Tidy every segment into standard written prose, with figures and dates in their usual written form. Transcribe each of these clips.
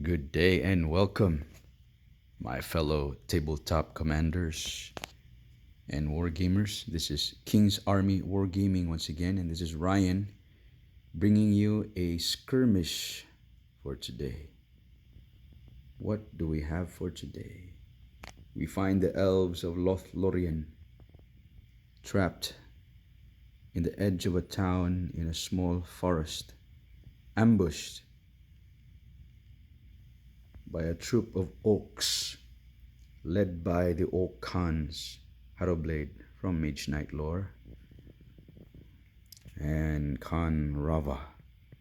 Good day and welcome, my fellow tabletop commanders and wargamers. This is King's Army Wargaming once again, and this is Ryan bringing you a skirmish for today. What do we have for today? We find the Elves of Lothlorien trapped in the edge of a town in a small forest, ambushed by a troop of Orcs led by the Orc Khans, Harrowblade from Mage Knight lore, and Khan Rava,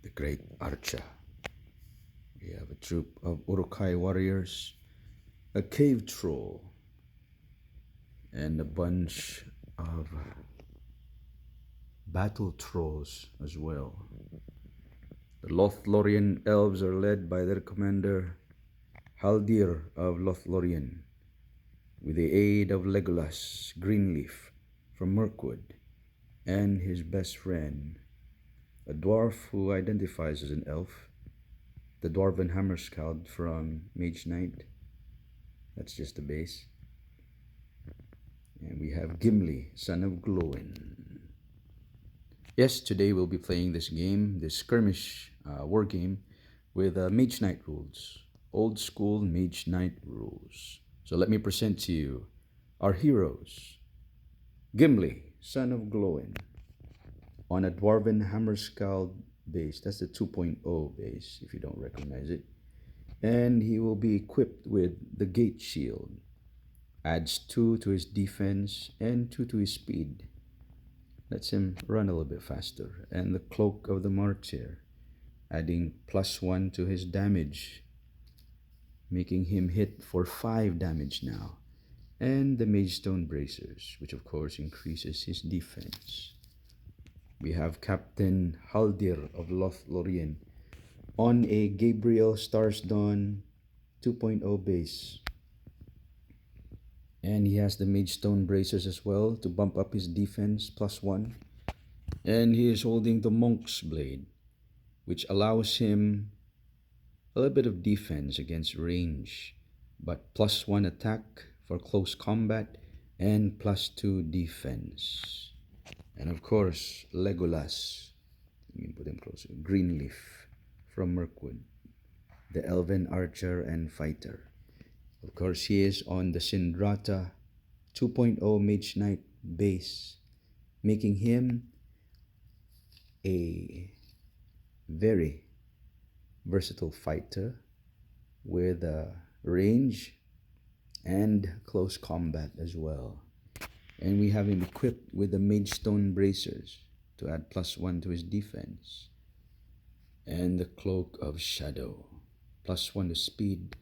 the great archer. We have a troop of Urukai warriors, a cave troll, and a bunch of battle trolls as well. The Lothlorien elves are led by their commander, Haldir of Lothlorien, with the aid of Legolas Greenleaf from Mirkwood, and his best friend, a dwarf who identifies as an elf, the Dwarven Hammerskald from Mage Knight. That's just the base. And we have Gimli, son of Glowin. Yes, today we'll be playing this game, this skirmish war game, with Mage Knight rules. Old school Mage Knight rules. So let me present to you our heroes. Gimli, son of Glowin, on a Dwarven Hammerskald base. That's the 2.0 base, if you don't recognize it. And he will be equipped with the Gate Shield. Adds 2 to his defense and 2 to his speed. Lets him run a little bit faster. And the Cloak of the Martyr, adding +1 to his damage, making him hit for 5 damage now. And the Magestone Bracers, which of course increases his defense. We have Captain Haldir of Lothlorien on a Gabriel Stars Dawn 2.0 base. And he has the Magestone Bracers as well to bump up his defense +1. And he is holding the Monk's Blade, which allows him a little bit of defense against range, but +1 attack for close combat and +2 defense. And of course, Legolas, let me put him closer, Greenleaf from Mirkwood, the Elven archer and fighter. Of course, he is on the Sindrata 2.0 Mage Knight base, making him a very versatile fighter with range and close combat as well. And we have him equipped with the Magestone Bracers to add +1 to his defense, and the Cloak of Shadow, +1 to speed,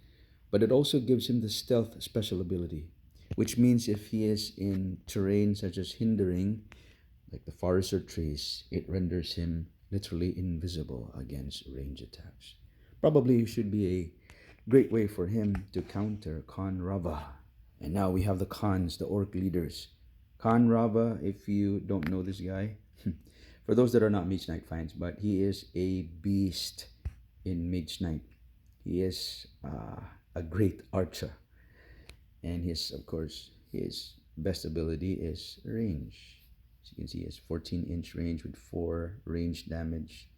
but it also gives him the Stealth special ability, which means if he is in terrain such as hindering, like the forest or trees, it renders him literally invisible against range attacks. Probably should be a great way for him to counter Khan Rava. And now we have the Khans, the Orc leaders. Khan Rava, if you don't know this guy, for those that are not Mage Knight fans, but he is a beast in Mage Knight. He is a great archer. And of course, his best ability is range. As you can see, he has 14-inch range with 4 range damage.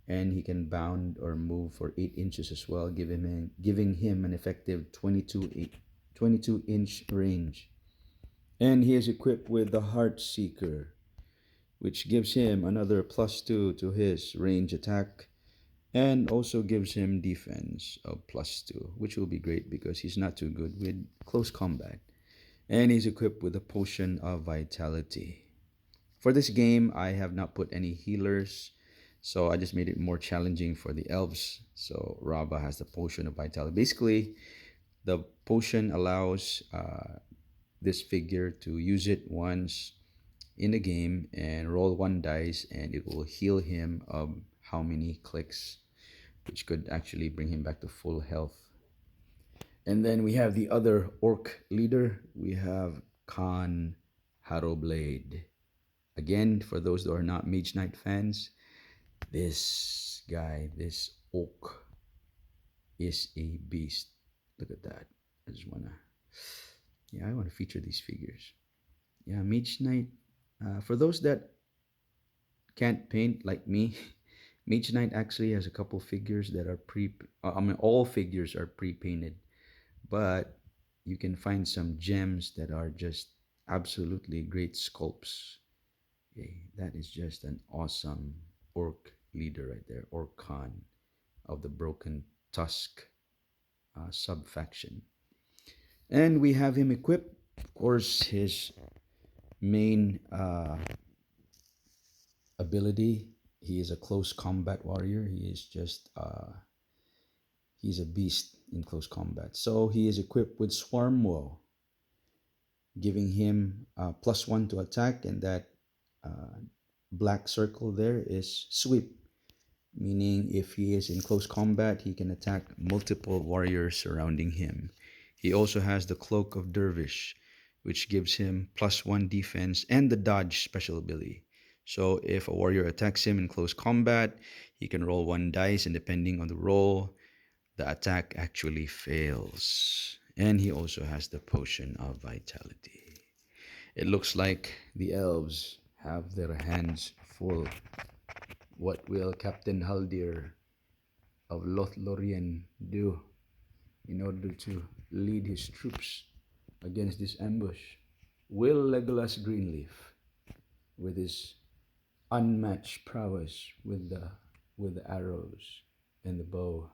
And he can bound or move for 8 inches as well, giving him an effective 22-inch range. And he is equipped with the Heart Seeker, which gives him another +2 to his range attack, and also gives him defense of +2, which will be great because he's not too good with close combat. And he's equipped with a Potion of Vitality. For this game, I have not put any healers, so I just made it more challenging for the elves. So Rava has the Potion of Vitality. Basically, the potion allows this figure to use it once in the game and roll 1 dice, and it will heal him of how many clicks, which could actually bring him back to full health. And then we have the other Orc leader. We have Khan Harrowblade. Again, for those that are not Mage Knight fans, this guy, this Orc, is a beast. Look at that. I just wanna, yeah, I wanna feature these figures. Yeah, Mage Knight. For those that can't paint like me, Mage Knight actually has a couple figures that are I mean, all figures are pre-painted, but you can find some gems that are just absolutely great sculpts. Okay, that is just an awesome orc leader right there, Orc Khan of the Broken Tusk sub faction. And we have him equipped. Of course, his main ability, he is a close combat warrior. He is just, he's a beast in close combat. So he is equipped with Swarm Woe, giving him +1 to attack, and that uh, black circle there is sweep, meaning if he is in close combat, he can attack multiple warriors surrounding him. He also has the Cloak of Dervish, which gives him +1 defense and the dodge special ability. So if a warrior attacks him in close combat, he can roll 1 dice, and depending on the roll, the attack actually fails. And he also has the Potion of Vitality. It looks like the elves have their hands full. What will Captain Haldir of Lothlorien do in order to lead his troops against this ambush? Will Legolas Greenleaf, with his unmatched prowess with the arrows and the bow,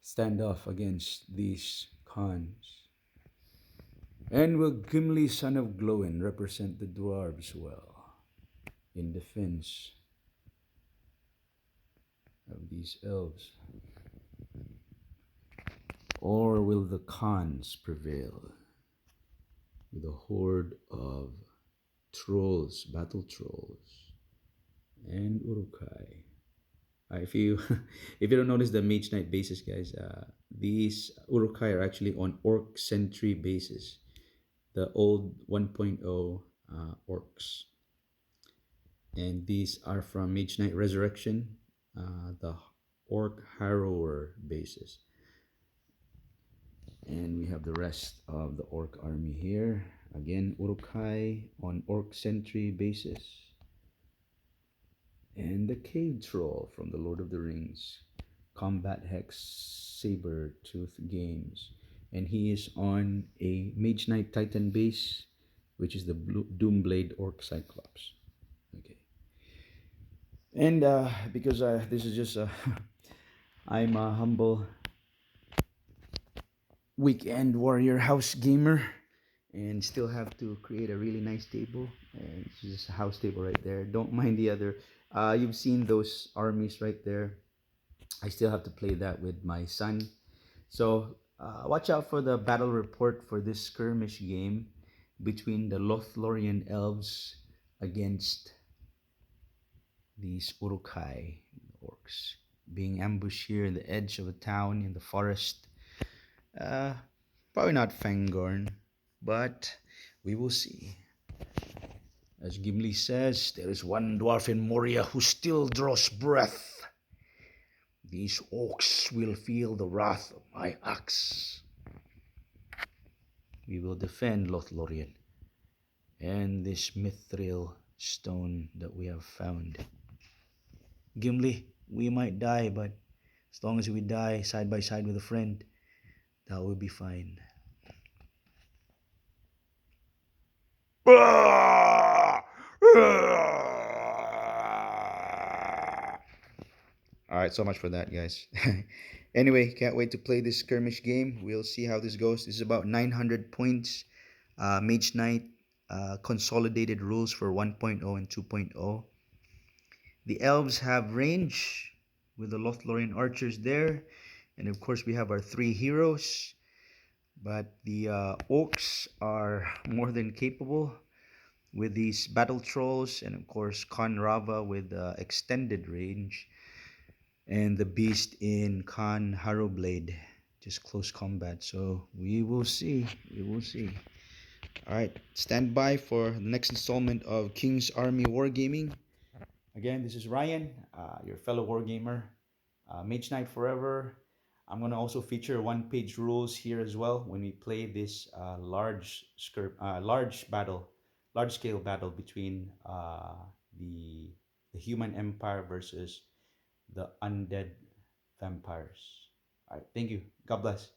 stand off against these Khans? And will Gimli, son of Glóin, represent the dwarves well in defense of these elves? Or will the Khans prevail with a horde of trolls, battle trolls, and Urukai? If you if you don't notice the Mage Knight bases, guys, these Urukai are actually on Orc Sentry bases, the old 1.0 Orcs, and these are from Mage Knight Resurrection, the Orc Harrower bases. And we have the rest of the Orc army here. Again, Urukai on Orc Sentry basis. And the Cave Troll from the Lord of the Rings, Combat Hex Saber Tooth Games. And he is on a Mage Knight Titan base, which is the Doomblade Orc Cyclops. Okay. And because this is just I'm a humble weekend warrior house gamer, and still have to create a really nice table, and it's just a house table right there. Don't mind the other, you've seen those armies right there. I still have to play that with my son, so watch out for the battle report for this skirmish game between the Lothlorien elves against these Urukai orcs, being ambushed here in the edge of a town in the forest. Uh, Probably not Fangorn, but we will see. As Gimli says, there is one dwarf in Moria who still draws breath. These orcs will feel the wrath of my axe. We will defend Lothlorien and this mithril stone that we have found. Gimli, we might die, but as long as we die side by side with a friend, that will be fine. Alright, so much for that, guys. Anyway, can't wait to play this skirmish game. We'll see how this goes. This is about 900 points. Mage Knight consolidated rules for 1.0 and 2.0. The elves have range with the Lothlorien archers there. And of course, we have our 3 heroes. But the orcs are more than capable with these battle trolls, and of course Khan Rava with extended range, and the beast in Khan Harrowblade, just close combat. So we will see. All right, stand by for the next installment of King's Army Wargaming. Again, this is Ryan, your fellow wargamer. Mage Knight forever. I'm gonna also feature one-page rules here as well when we play this large battle, large-scale battle between the the human empire versus the undead vampires. All right, thank you. God bless.